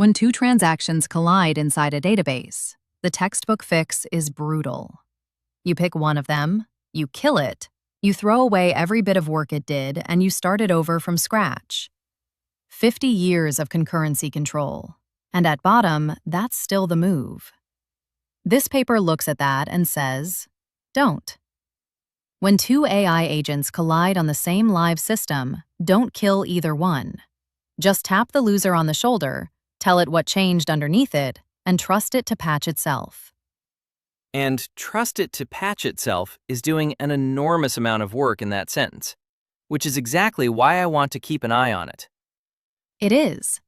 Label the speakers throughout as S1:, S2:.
S1: When two transactions collide inside a database, the textbook fix is brutal. You pick one of them, you kill it, you throw away every bit of work it did, and you start it over from scratch. 50 years of concurrency control. And at bottom, that's still the move. This paper looks at that and says, don't. When two AI agents collide on the same live system, don't kill either one. Just tap the loser on the shoulder, tell it what changed underneath it, and trust it to patch itself.
S2: And trust it to patch itself is doing an enormous amount of work in that sentence, which is exactly why I want to keep an eye on it.
S1: It is.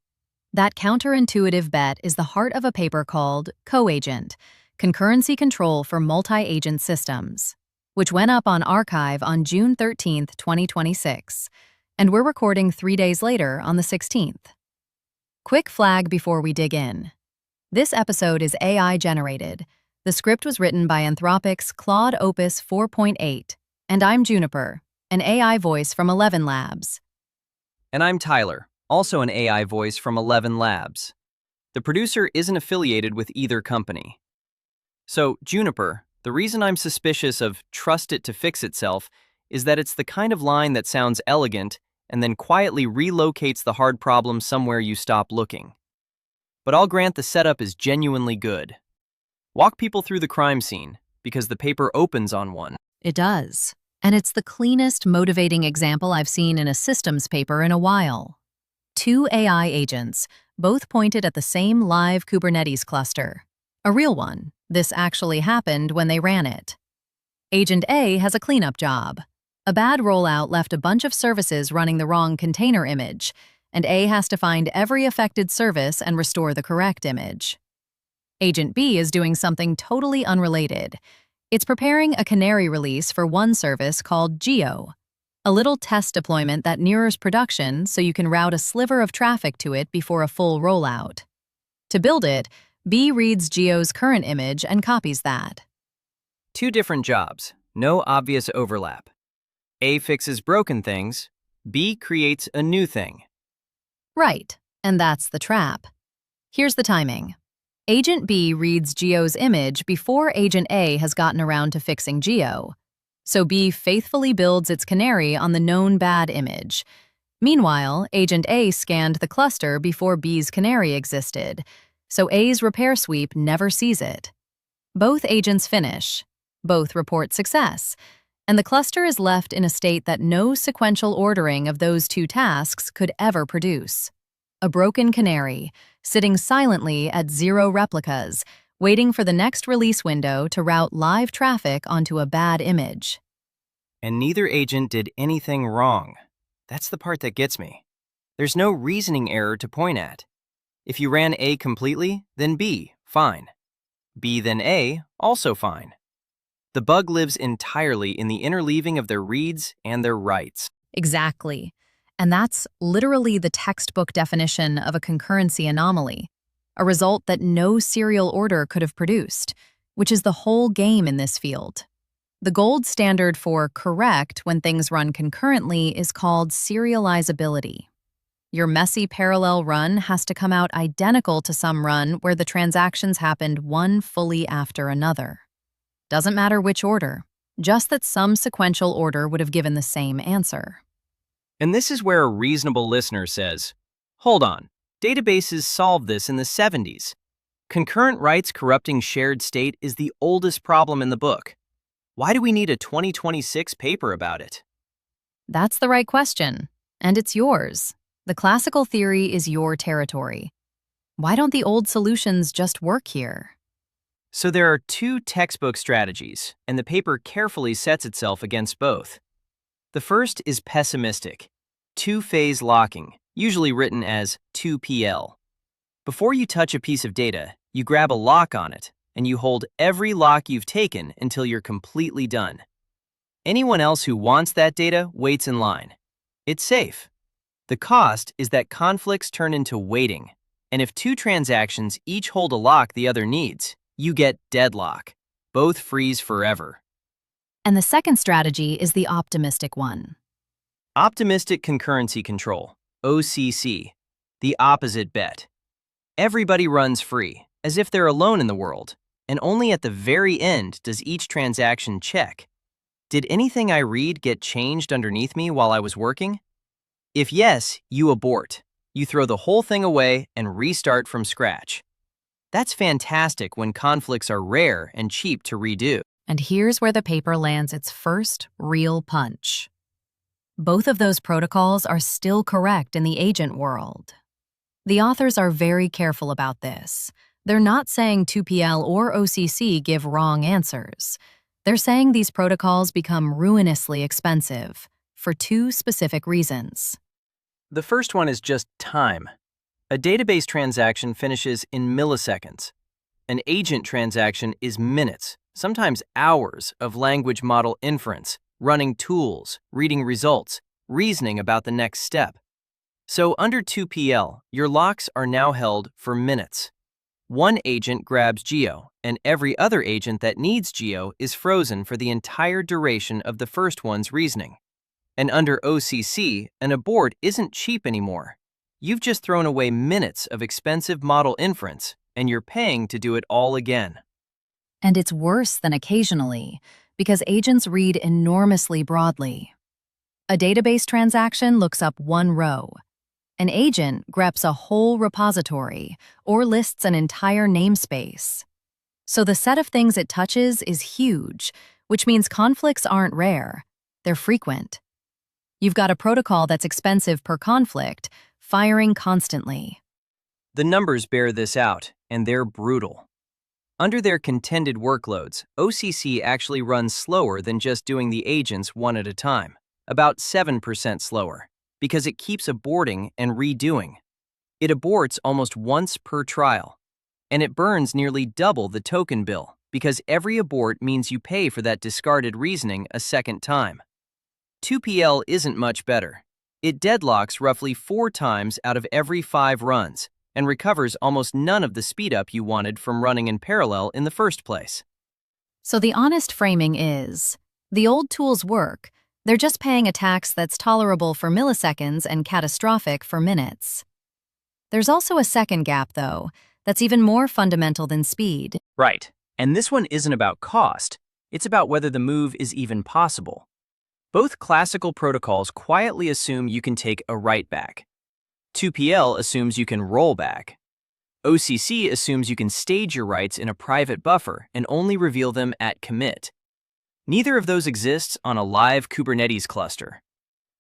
S1: That counterintuitive bet is the heart of a paper called CoAgent, Concurrency Control for Multi-Agent Systems, which went up on arXiv on June 13, 2026, and we're recording 3 days later on the 16th. Quick flag before we dig in. This episode is AI-generated. The script was written by Anthropic's Claude Opus 4.8, and I'm Juniper, an AI voice from 11 Labs.
S2: And I'm Tyler, also an AI voice from 11 Labs. The producer isn't affiliated with either company. So, Juniper, the reason I'm suspicious of trust it to fix itself is that it's the kind of line that sounds elegant and then quietly relocates the hard problem somewhere you stop looking. But I'll grant the setup is genuinely good. Walk people through the crime scene, because the paper opens on one.
S1: It does. And it's the cleanest, motivating example I've seen in a systems paper in a while. Two AI agents, both pointed at the same live Kubernetes cluster. A real one. This actually happened when they ran it. Agent A has a cleanup job. A bad rollout left a bunch of services running the wrong container image, and A has to find every affected service and restore the correct image. Agent B is doing something totally unrelated. It's preparing a canary release for one service called Jiao, a little test deployment that mirrors production so you can route a sliver of traffic to it before a full rollout. To build it, B reads Jiao's current image and copies that.
S2: Two different jobs, no obvious overlap. A fixes broken things, B creates a new thing.
S1: Right, and that's the trap. Here's the timing. Agent B reads Jiao's image before Agent A has gotten around to fixing Jiao. So B faithfully builds its canary on the known bad image. Meanwhile, Agent A scanned the cluster before B's canary existed, so A's repair sweep never sees it. Both agents finish. Both report success. And the cluster is left in a state that no sequential ordering of those two tasks could ever produce. A broken canary, sitting silently at 0 replicas, waiting for the next release window to route live traffic onto a bad image.
S2: And neither agent did anything wrong. That's the part that gets me. There's no reasoning error to point at. If you ran A completely, then B, fine. B then A, also fine. The bug lives entirely in the interleaving of their reads and their writes.
S1: Exactly. And that's literally the textbook definition of a concurrency anomaly, a result that no serial order could have produced, which is the whole game in this field. The gold standard for correct when things run concurrently is called serializability. Your messy parallel run has to come out identical to some run where the transactions happened one fully after another. Doesn't matter which order, just that some sequential order would have given the same answer.
S2: And this is where a reasonable listener says, hold on, databases solved this in the 70s. Concurrent writes corrupting shared state is the oldest problem in the book. Why do we need a 2026 paper about it?
S1: That's the right question, and it's yours. The classical theory is your territory. Why don't the old solutions just work here?
S2: So there are two textbook strategies, and the paper carefully sets itself against both. The first is pessimistic, two-phase locking, usually written as 2PL. Before you touch a piece of data, you grab a lock on it, and you hold every lock you've taken until you're completely done. Anyone else who wants that data waits in line. It's safe. The cost is that conflicts turn into waiting, and if two transactions each hold a lock the other needs, you get deadlock. Both freeze forever.
S1: And the second strategy is the optimistic one.
S2: Optimistic concurrency control, OCC, the opposite bet. Everybody runs free, as if they're alone in the world, and only at the very end does each transaction check. Did anything I read get changed underneath me while I was working? If yes, you abort. You throw the whole thing away and restart from scratch. That's fantastic when conflicts are rare and cheap to redo.
S1: And here's where the paper lands its first real punch. Both of those protocols are still correct in the agent world. The authors are very careful about this. They're not saying 2PL or OCC give wrong answers. They're saying these protocols become ruinously expensive for two specific reasons.
S2: The first one is just time. A database transaction finishes in milliseconds. An agent transaction is minutes, sometimes hours of language model inference, running tools, reading results, reasoning about the next step. So under 2PL, your locks are now held for minutes. One agent grabs Jiao, and every other agent that needs Jiao is frozen for the entire duration of the first one's reasoning. And under OCC, an abort isn't cheap anymore. You've just thrown away minutes of expensive model inference, and you're paying to do it all again.
S1: And it's worse than occasionally, because agents read enormously broadly. A database transaction looks up one row. An agent greps a whole repository or lists an entire namespace. So the set of things it touches is huge, which means conflicts aren't rare, they're frequent. You've got a protocol that's expensive per conflict, firing constantly.
S2: The numbers bear this out, and they're brutal. Under their contended workloads, OCC actually runs slower than just doing the agents one at a time, about 7% slower, because it keeps aborting and redoing. It aborts almost once per trial, and it burns nearly double the token bill, because every abort means you pay for that discarded reasoning a second time. 2PL isn't much better. It deadlocks roughly 4 times out of every 5 runs, and recovers almost none of the speedup you wanted from running in parallel in the first place.
S1: So the honest framing is, the old tools work, they're just paying a tax that's tolerable for milliseconds and catastrophic for minutes. There's also a second gap, though, that's even more fundamental than speed.
S2: Right, and this one isn't about cost, it's about whether the move is even possible. Both classical protocols quietly assume you can take a write back. 2PL assumes you can roll back. OCC assumes you can stage your writes in a private buffer and only reveal them at commit. Neither of those exists on a live Kubernetes cluster.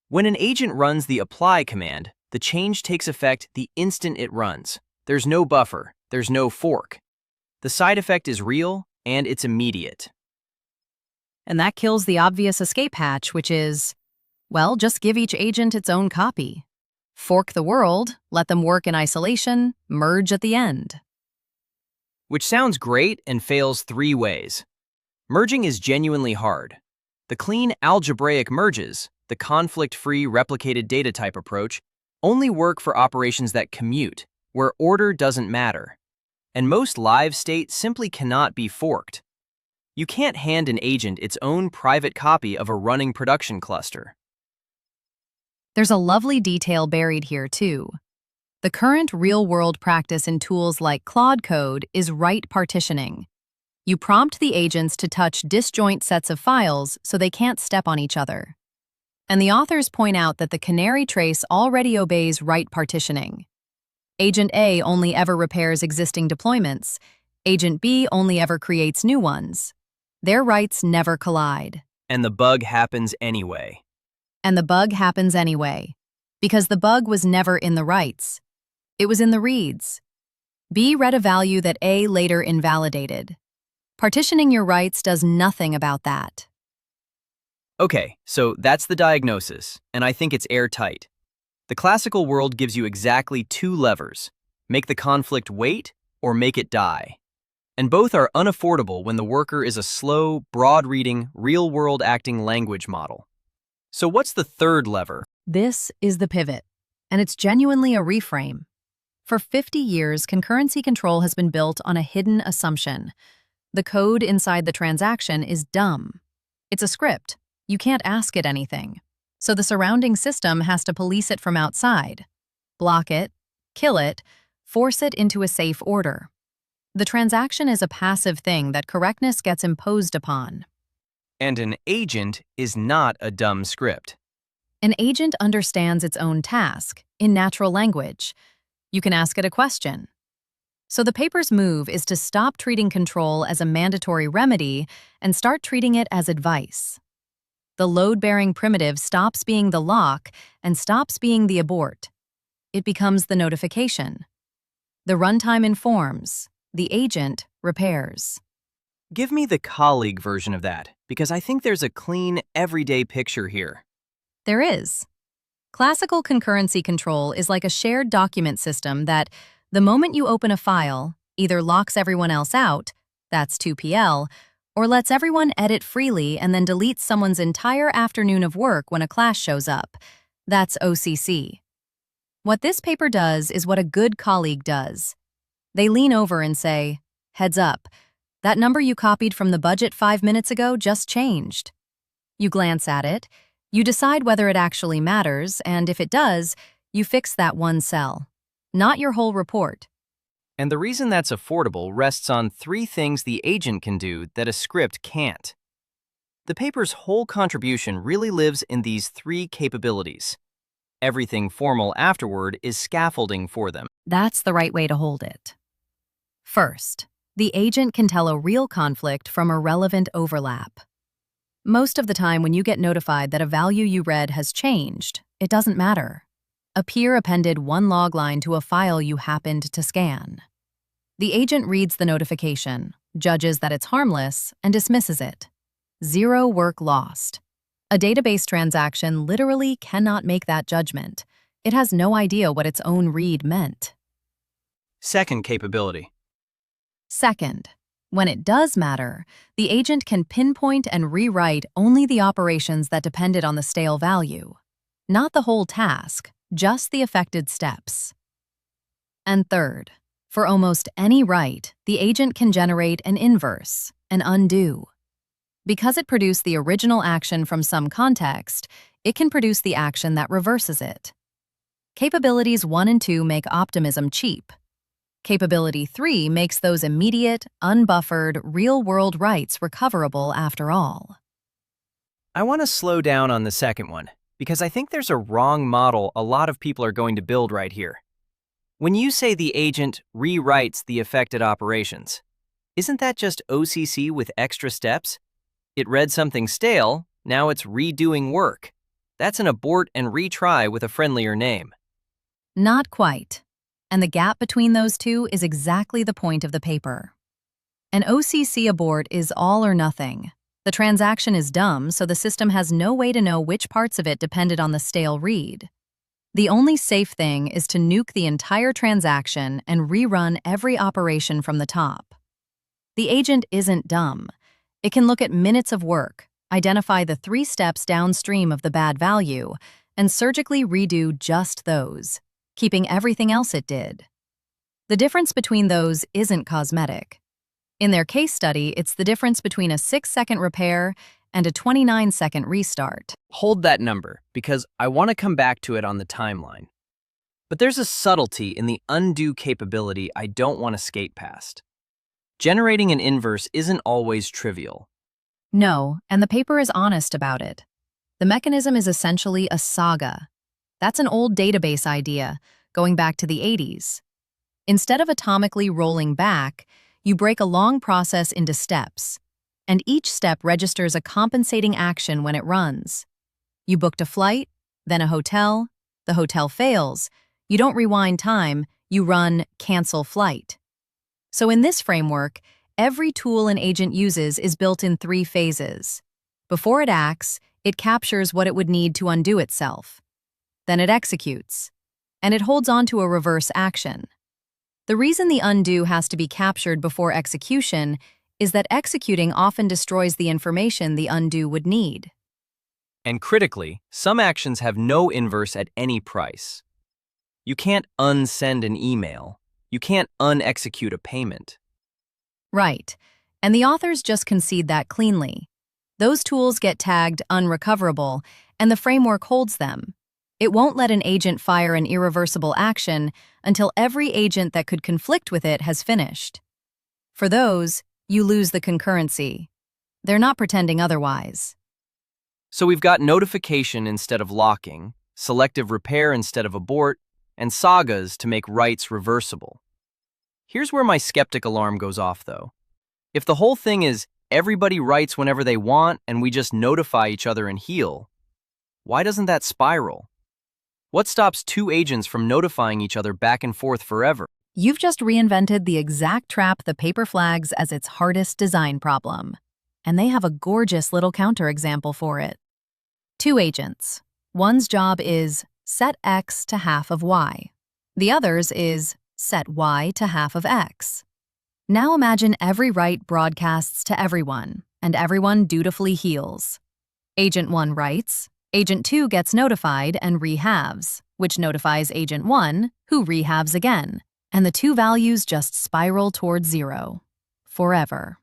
S2: When an agent runs the apply command, the change takes effect the instant it runs. There's no buffer, there's no fork. The side effect is real, and it's immediate.
S1: And that kills the obvious escape hatch, which is, well, just give each agent its own copy. Fork the world, let them work in isolation, merge at the end.
S2: Which sounds great and fails 3 ways. Merging is genuinely hard. The clean algebraic merges, the conflict-free replicated data type approach, only work for operations that commute, where order doesn't matter. And most live state simply cannot be forked. You can't hand an agent its own private copy of a running production cluster.
S1: There's a lovely detail buried here, too. The current real-world practice in tools like Claude Code is write partitioning. You prompt the agents to touch disjoint sets of files so they can't step on each other. And the authors point out that the canary trace already obeys write partitioning. Agent A only ever repairs existing deployments. Agent B only ever creates new ones. Their writes never collide.
S2: And the bug happens anyway.
S1: And the bug happens anyway, because the bug was never in the writes. It was in the reads. B read a value that A later invalidated. Partitioning your writes does nothing about that.
S2: Okay, so that's the diagnosis, and I think it's airtight. The classical world gives you exactly 2 levers: make the conflict wait or make it die. And both are unaffordable when the worker is a slow, broad-reading, real-world acting language model. So what's the third lever?
S1: This is the pivot, and it's genuinely a reframe. For 50 years, concurrency control has been built on a hidden assumption. The code inside the transaction is dumb. It's a script. You can't ask it anything. So the surrounding system has to police it from outside. Block it, kill it, force it into a safe order. The transaction is a passive thing that correctness gets imposed upon.
S2: And an agent is not a dumb script.
S1: An agent understands its own task, in natural language. You can ask it a question. So the paper's move is to stop treating control as a mandatory remedy and start treating it as advice. The load-bearing primitive stops being the lock and stops being the abort. It becomes the notification. The runtime informs. The agent repairs.
S2: Give me the colleague version of that, because I think there's a clean, everyday picture here.
S1: There is. Classical concurrency control is like a shared document system that, the moment you open a file, either locks everyone else out, that's 2PL, or lets everyone edit freely and then deletes someone's entire afternoon of work when a clash shows up, that's OCC. What this paper does is what a good colleague does. They lean over and say, "Heads up, that number you copied from the budget 5 minutes ago just changed." You glance at it, you decide whether it actually matters, and if it does, you fix that one cell, not your whole report.
S2: And the reason that's affordable rests on 3 things the agent can do that a script can't. The paper's whole contribution really lives in these 3 capabilities. Everything formal afterward is scaffolding for them.
S1: That's the right way to hold it. First, the agent can tell a real conflict from a relevant overlap. Most of the time when you get notified that a value you read has changed, it doesn't matter. A peer appended one log line to a file you happened to scan. The agent reads the notification, judges that it's harmless, and dismisses it. 0 work lost. A database transaction literally cannot make that judgment. It has no idea what its own read meant.
S2: Second capability.
S1: Second, when it does matter, the agent can pinpoint and rewrite only the operations that depended on the stale value. Not the whole task, just the affected steps. And third, for almost any write, the agent can generate an inverse, an undo. Because it produced the original action from some context, it can produce the action that reverses it. Capabilities 1 and 2 make optimism cheap. Capability 3 makes those immediate, unbuffered, real-world writes recoverable after all.
S2: I want to slow down on the second one, because I think there's a wrong model a lot of people are going to build right here. When you say the agent rewrites the affected operations, isn't that just OCC with extra steps? It read something stale, now it's redoing work. That's an abort and retry with a friendlier name.
S1: Not quite. And the gap between those two is exactly the point of the paper. An OCC abort is all or nothing. The transaction is dumb, so the system has no way to know which parts of it depended on the stale read. The only safe thing is to nuke the entire transaction and rerun every operation from the top. The agent isn't dumb. It can look at minutes of work, identify the 3 steps downstream of the bad value, and surgically redo just those, keeping everything else it did. The difference between those isn't cosmetic. In their case study, it's the difference between a 6-second repair and a 29-second restart.
S2: Hold that number, because I want to come back to it on the timeline. But there's a subtlety in the undo capability I don't want to skate past. Generating an inverse isn't always trivial.
S1: No, and the paper is honest about it. The mechanism is essentially a saga. That's an old database idea, going back to the 80s. Instead of atomically rolling back, you break a long process into steps, and each step registers a compensating action when it runs. You booked a flight, then a hotel, the hotel fails, you don't rewind time, you run cancel flight. So in this framework, every tool an agent uses is built in 3 phases. Before it acts, it captures what it would need to undo itself. Then it executes, and it holds on to a reverse action. The reason the undo has to be captured before execution is that executing often destroys the information the undo would need.
S2: And critically, some actions have no inverse at any price. You can't unsend an email. You can't unexecute a payment.
S1: Right, and the authors just concede that cleanly. Those tools get tagged unrecoverable, and the framework holds them. It won't let an agent fire an irreversible action until every agent that could conflict with it has finished. For those, you lose the concurrency. They're not pretending otherwise.
S2: So we've got notification instead of locking, selective repair instead of abort, and sagas to make writes reversible. Here's where my skeptic alarm goes off, though. If the whole thing is everybody writes whenever they want and we just notify each other and heal, why doesn't that spiral? What stops two agents from notifying each other back and forth forever?
S1: You've just reinvented the exact trap the paper flags as its hardest design problem. And they have a gorgeous little counterexample for it. Two agents. One's job is set x to half of y. The other's is set y to half of x. Now imagine every write broadcasts to everyone, and everyone dutifully heals. Agent 1 writes, Agent 2 gets notified and rehalves, which notifies Agent 1, who rehalves again, and the two values just spiral towards 0. Forever.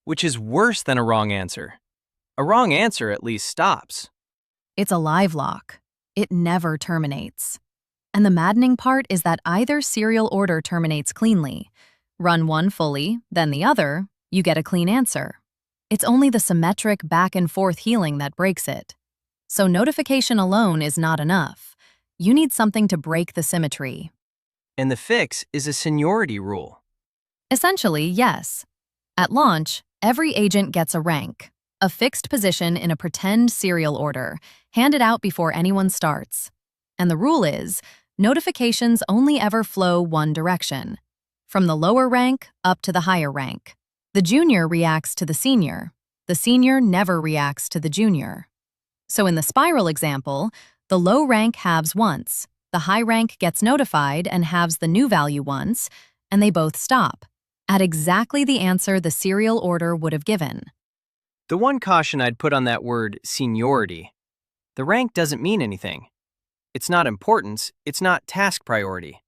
S2: Which is worse than a wrong answer. A wrong answer at least stops.
S1: It's a live lock. It never terminates. And the maddening part is that either serial order terminates cleanly. Run one fully, then the other, you get a clean answer. It's only the symmetric back and forth healing that breaks it. So notification alone is not enough. You need something to break the symmetry.
S2: And the fix is a seniority rule.
S1: Essentially, yes. At launch, every agent gets a rank, a fixed position in a pretend serial order, handed out before anyone starts. And the rule is, notifications only ever flow one direction, from the lower rank up to the higher rank. The junior reacts to the senior never reacts to the junior. So in the spiral example, the low rank halves once, the high rank gets notified and halves the new value once, and they both stop, at exactly the answer the serial order would have given.
S2: The one caution I'd put on that word, seniority. The rank doesn't mean anything. It's not importance, it's not task priority.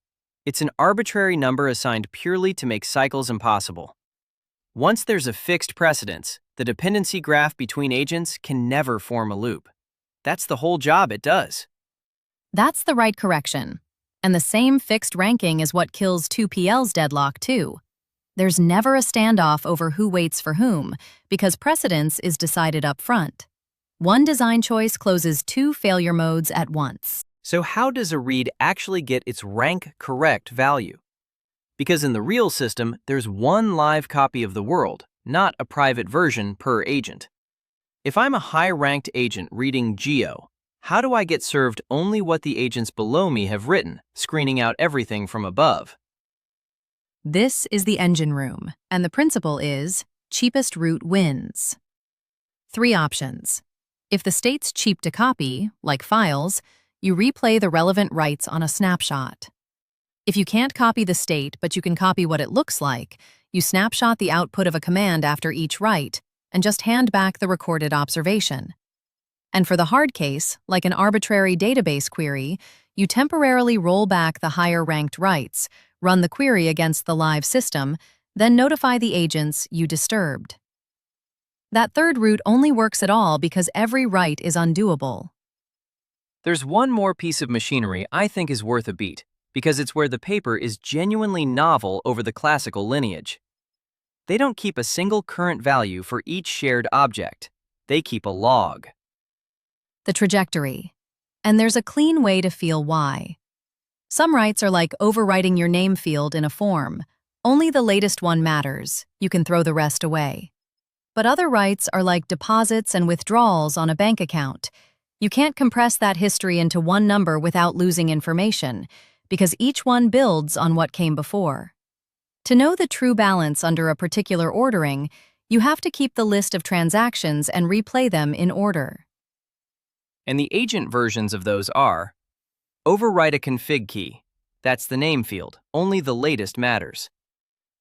S2: It's an arbitrary number assigned purely to make cycles impossible. Once there's a fixed precedence, the dependency graph between agents can never form a loop. That's the whole job it does.
S1: That's the right correction. And the same fixed ranking is what kills 2PL's deadlock too. There's never a standoff over who waits for whom, because precedence is decided up front. One design choice closes two failure modes at once.
S2: So how does a read actually get its rank correct value? Because in the real system, there's one live copy of the world, not a private version per agent. If I'm a high-ranked agent reading Jiao, how do I get served only what the agents below me have written, screening out everything from above?
S1: This is the engine room, and the principle is cheapest route wins. 3 options. If the state's cheap to copy, like files, you replay the relevant writes on a snapshot. If you can't copy the state but you can copy what it looks like, you snapshot the output of a command after each write and just hand back the recorded observation. And for the hard case, like an arbitrary database query, you temporarily roll back the higher-ranked writes, run the query against the live system, then notify the agents you disturbed. That third route only works at all because every write is undoable.
S2: There's one more piece of machinery I think is worth a beat, because it's where the paper is genuinely novel over the classical lineage. They don't keep a single current value for each shared object. They keep a log.
S1: The trajectory. And there's a clean way to feel why. Some writes are like overwriting your name field in a form. Only the latest one matters. You can throw the rest away. But other writes are like deposits and withdrawals on a bank account. You can't compress that history into one number without losing information, because each one builds on what came before. To know the true balance under a particular ordering, you have to keep the list of transactions and replay them in order.
S2: And the agent versions of those are: overwrite a config key. That's the name field. Only the latest matters.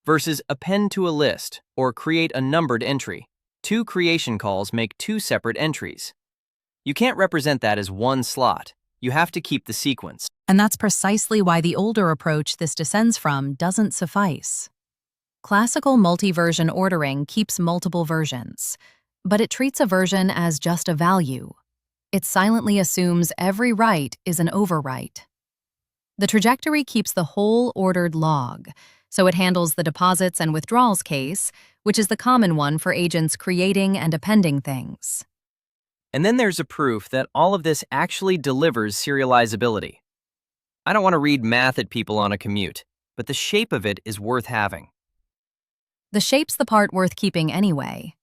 S2: Versus append to a list or create a numbered entry. 2 creation calls make 2 separate entries. You can't represent that as one slot. You have to keep the sequence.
S1: And that's precisely why the older approach this descends from doesn't suffice. Classical multi-version ordering keeps multiple versions, but it treats a version as just a value. it silently assumes every write is an overwrite. The trajectory keeps the whole ordered log, so it handles the deposits and withdrawals case, which is the common one for agents creating and appending things.
S2: And then there's a proof that all of this actually delivers serializability. I don't want to read math at people on a commute, but the shape of it is worth having.
S1: The shape's the part worth keeping anyway.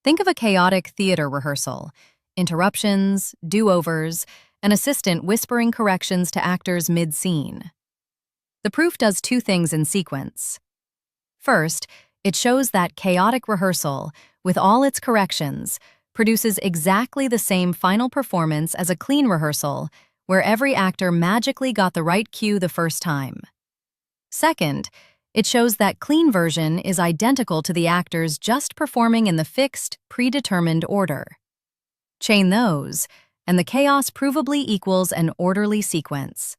S1: Think of a chaotic theater rehearsal: interruptions, do-overs, an assistant whispering corrections to actors mid-scene. The proof does two things in sequence. First, it shows that chaotic rehearsal, with all its corrections, produces exactly the same final performance as a clean rehearsal, where every actor magically got the right cue the first time. Second, it shows that clean version is identical to the actors just performing in the fixed, predetermined order. Chain those, and the chaos provably equals an orderly sequence.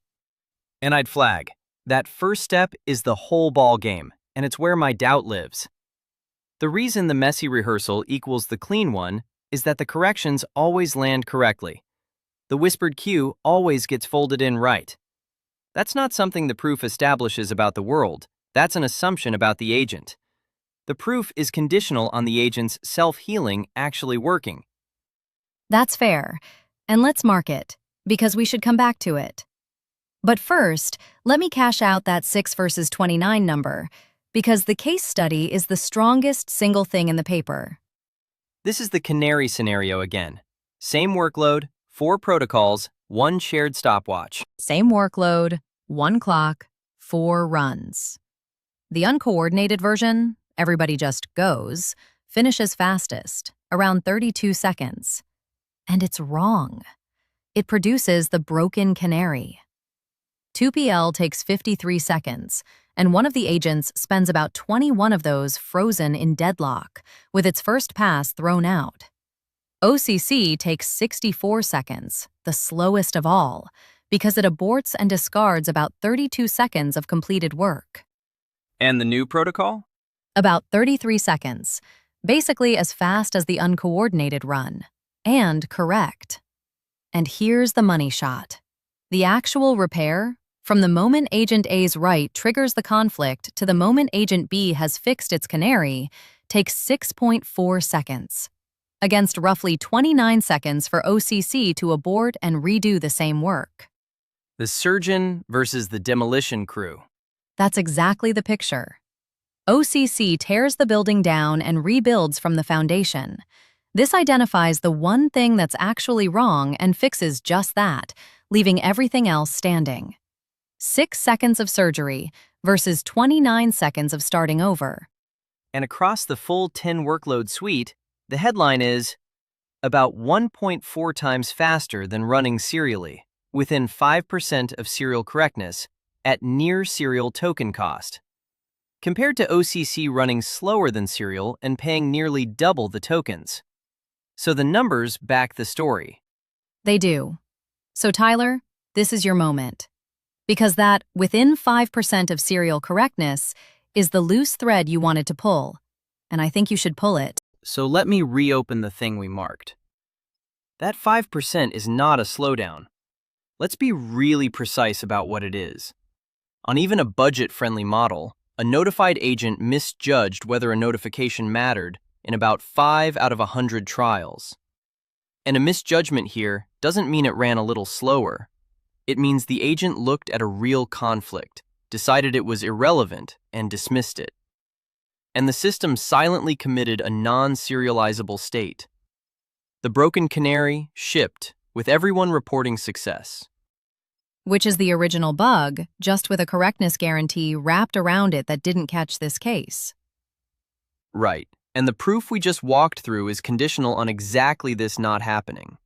S2: And I'd flag, that first step is the whole ball game, and it's where my doubt lives. The reason the messy rehearsal equals the clean one is that the corrections always land correctly. The whispered cue always gets folded in right. That's not something the proof establishes about the world, that's an assumption about the agent. The proof is conditional on the agent's self-healing actually working.
S1: That's fair, and let's mark it, because we should come back to it. But first, let me cash out that 6 versus 29 number, because the case study is the strongest single thing in the paper.
S2: This is the canary scenario again. Same workload, 4 protocols, 1 shared stopwatch.
S1: Same workload, 1 clock, 4 runs. The uncoordinated version, everybody just goes, finishes fastest, around 32 seconds. And it's wrong. It produces the broken canary. 2PL takes 53 seconds, and one of the agents spends about 21 of those frozen in deadlock, with its first pass thrown out. OCC takes 64 seconds, the slowest of all, because it aborts and discards about 32 seconds of completed work.
S2: And the new protocol?
S1: About 33 seconds, basically as fast as the uncoordinated run, and correct. And here's the money shot. The actual repair, from the moment Agent A's write triggers the conflict to the moment Agent B has fixed its canary, takes 6.4 seconds, against roughly 29 seconds for OCC to abort and redo the same work.
S2: The surgeon versus the demolition crew.
S1: That's exactly the picture. OCC tears the building down and rebuilds from the foundation. This identifies the one thing that's actually wrong and fixes just that, leaving everything else standing. 6 seconds of surgery versus 29 seconds of starting over.
S2: And across the full 10 workload suite, the headline is about 1.4 times faster than running serially, within 5% of serial correctness, at near serial token cost, compared to OCC running slower than serial and paying nearly double the tokens. So the numbers back the story.
S1: They do. So Tyler, this is your moment. Because that within 5% of serial correctness is the loose thread you wanted to pull, and I think you should pull it.
S2: So let me reopen the thing we marked. That 5% is not a slowdown. Let's be really precise about what it is. On even a budget-friendly model, a notified agent misjudged whether a notification mattered in about 5 out of 100 trials. And a misjudgment here doesn't mean it ran a little slower. It means the agent looked at a real conflict, decided it was irrelevant, and dismissed it. And the system silently committed a non-serializable state. The broken canary shipped, with everyone reporting success.
S1: Which is the original bug, just with a correctness guarantee wrapped around it that didn't catch this case.
S2: Right, and the proof we just walked through is conditional on exactly this not happening.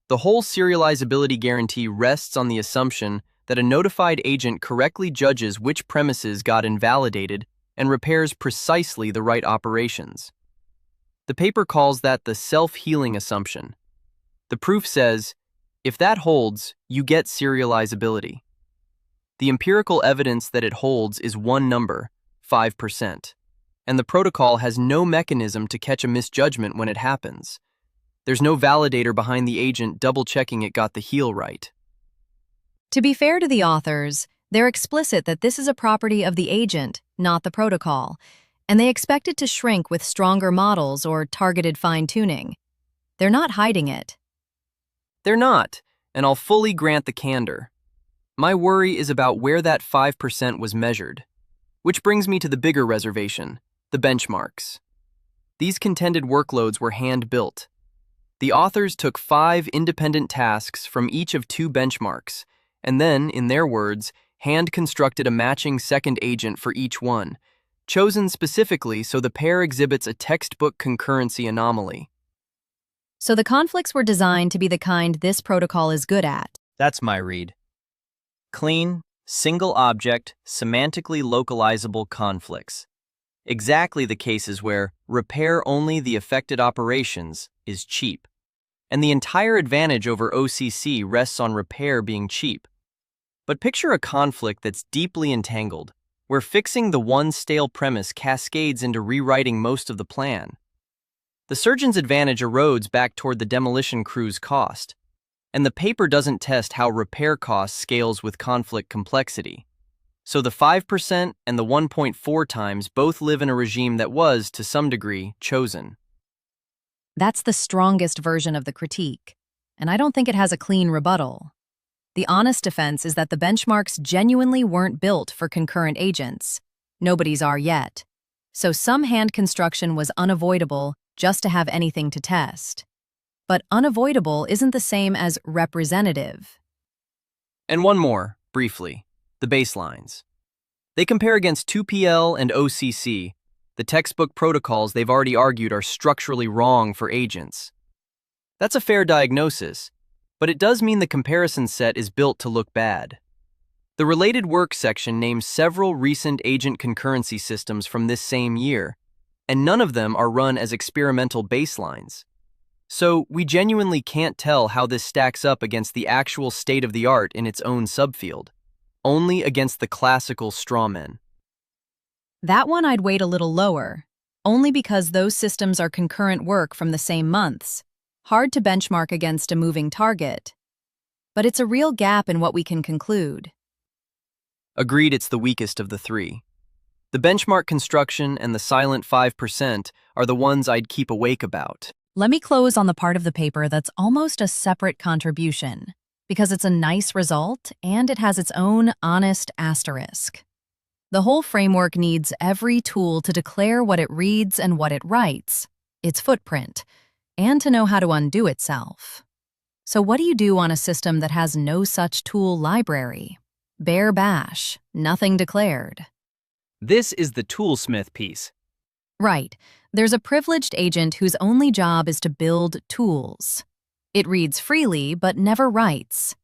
S2: The whole serializability guarantee rests on the assumption that a notified agent correctly judges which premises got invalidated and repairs precisely the right operations. The paper calls that the self-healing assumption. The proof says, if that holds, you get serializability. The empirical evidence that it holds is one number, 5%, and the protocol has no mechanism to catch a misjudgment when it happens. There's no validator behind the agent double-checking it got the heel right.
S1: To be fair to the authors, they're explicit that this is a property of the agent, not the protocol, and they expect it to shrink with stronger models or targeted fine-tuning. They're not hiding it.
S2: They're not, and I'll fully grant the candor. My worry is about where that 5% was measured. Which brings me to the bigger reservation, the benchmarks. These contended workloads were hand-built. The authors took 5 independent tasks from each of 2 benchmarks, and then, in their words, hand-constructed a matching second agent for each one, chosen specifically so the pair exhibits a textbook concurrency anomaly.
S1: So the conflicts were designed to be the kind this protocol is good at.
S2: That's my read. Clean, single-object, semantically localizable conflicts. Exactly the cases where repair only the affected operations is cheap. And the entire advantage over OCC rests on repair being cheap. But picture a conflict that's deeply entangled, where fixing the one stale premise cascades into rewriting most of the plan. The surgeon's advantage erodes back toward the demolition crew's cost, and the paper doesn't test how repair cost scales with conflict complexity. So the 5% and the 1.4 times both live in a regime that was, to some degree, chosen.
S1: That's the strongest version of the critique, and I don't think it has a clean rebuttal. The honest defense is that the benchmarks genuinely weren't built for concurrent agents. Nobody's are yet. So some hand construction was unavoidable just to have anything to test. But unavoidable isn't the same as representative.
S2: And one more, briefly, the baselines. They compare against 2PL and OCC, the textbook protocols they've already argued are structurally wrong for agents. That's a fair diagnosis, but it does mean the comparison set is built to look bad. The related work section names several recent agent concurrency systems from this same year, and none of them are run as experimental baselines. So we genuinely can't tell how this stacks up against the actual state-of-the-art in its own subfield, only against the classical strawmen.
S1: That one I'd weight a little lower, only because those systems are concurrent work from the same months, hard to benchmark against a moving target. But it's a real gap in what we can conclude.
S2: Agreed, it's the weakest of the 3. The benchmark construction and the silent 5% are the ones I'd keep awake about.
S1: Let me close on the part of the paper that's almost a separate contribution, because it's a nice result and it has its own honest asterisk. The whole framework needs every tool to declare what it reads and what it writes, its footprint, and to know how to undo itself. So what do you do on a system that has no such tool library? Bare bash, nothing declared.
S2: This is the ToolSmith piece.
S1: Right. There's a privileged agent whose only job is to build tools. It reads freely but never writes.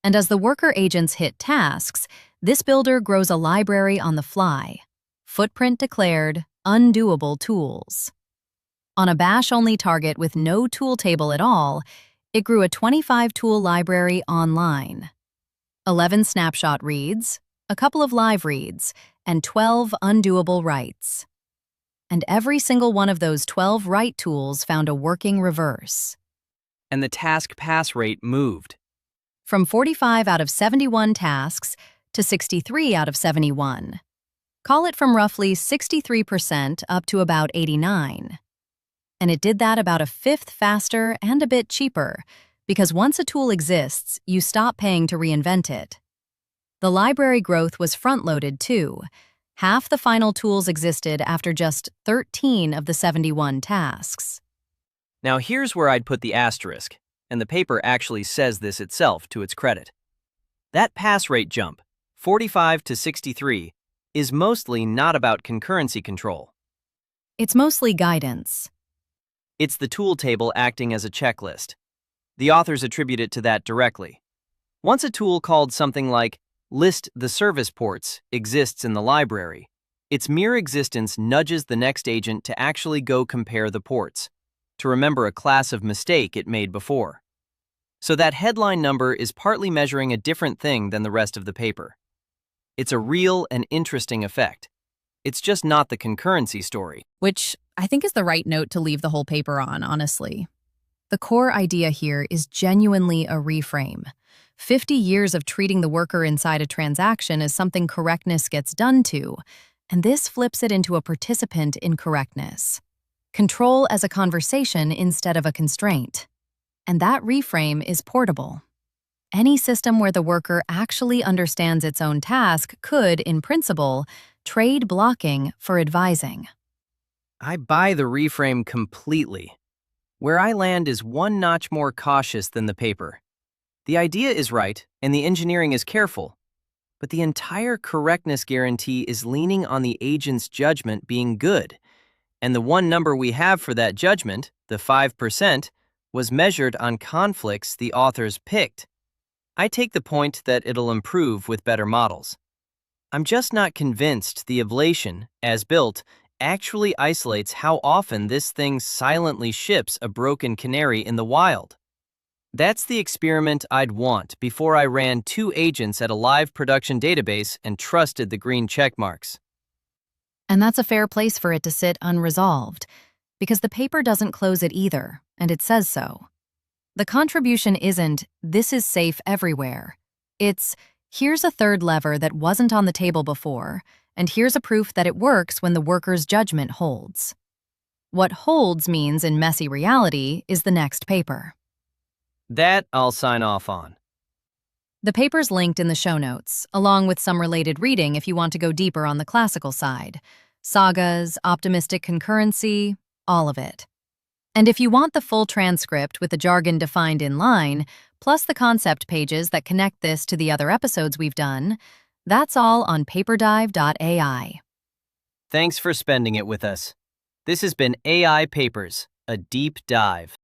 S1: And as the worker agents hit tasks, this builder grows a library on the fly. Footprint declared, undoable tools. On a bash-only target with no tool table at all, it grew a 25-tool library online. 11 snapshot reads, a couple of live reads, and 12 undoable writes. And every single one of those 12 write tools found a working reverse.
S2: And the task pass rate moved.
S1: From 45 out of 71 tasks to 63 out of 71. Call it from roughly 63% up to about 89. And it did that about a fifth faster and a bit cheaper, because once a tool exists, you stop paying to reinvent it. The library growth was front-loaded too. Half the final tools existed after just 13 of the 71 tasks.
S2: Now here's where I'd put the asterisk, and the paper actually says this itself to its credit. That pass rate jump, 45 to 63, is mostly not about concurrency control.
S1: It's mostly guidance.
S2: It's the tool table acting as a checklist. The authors attribute it to that directly. Once a tool called something like list the service ports exists in the library, its mere existence nudges the next agent to actually go compare the ports, to remember a class of mistake it made before. So that headline number is partly measuring a different thing than the rest of the paper. It's a real and interesting effect. It's just not the concurrency story.
S1: Which I think is the right note to leave the whole paper on, honestly. The core idea here is genuinely a reframe. 50 years of treating the worker inside a transaction as something correctness gets done to, and this flips it into a participant in correctness. Control as a conversation instead of a constraint. And that reframe is portable. Any system where the worker actually understands its own task could, in principle, trade blocking for advising.
S2: I buy the reframe completely. Where I land is one notch more cautious than the paper. The idea is right, and the engineering is careful, but the entire correctness guarantee is leaning on the agent's judgment being good, and the one number we have for that judgment, the 5%, was measured on conflicts the authors picked. I take the point that it'll improve with better models. I'm just not convinced the ablation, as built, actually isolates how often this thing silently ships a broken canary in the wild. That's the experiment I'd want before I ran 2 agents at a live production database and trusted the green checkmarks.
S1: And that's a fair place for it to sit unresolved, because the paper doesn't close it either, and it says so. The contribution isn't, "This is safe everywhere." It's, "Here's a third lever that wasn't on the table before, and here's a proof that it works when the worker's judgment holds." What holds means in messy reality is the next paper.
S2: That I'll sign off on.
S1: The paper's linked in the show notes, along with some related reading if you want to go deeper on the classical side. Sagas, optimistic concurrency, all of it. And if you want the full transcript with the jargon defined in line, plus the concept pages that connect this to the other episodes we've done, that's all on paperdive.ai.
S2: Thanks for spending it with us. This has been AI Papers, a deep dive.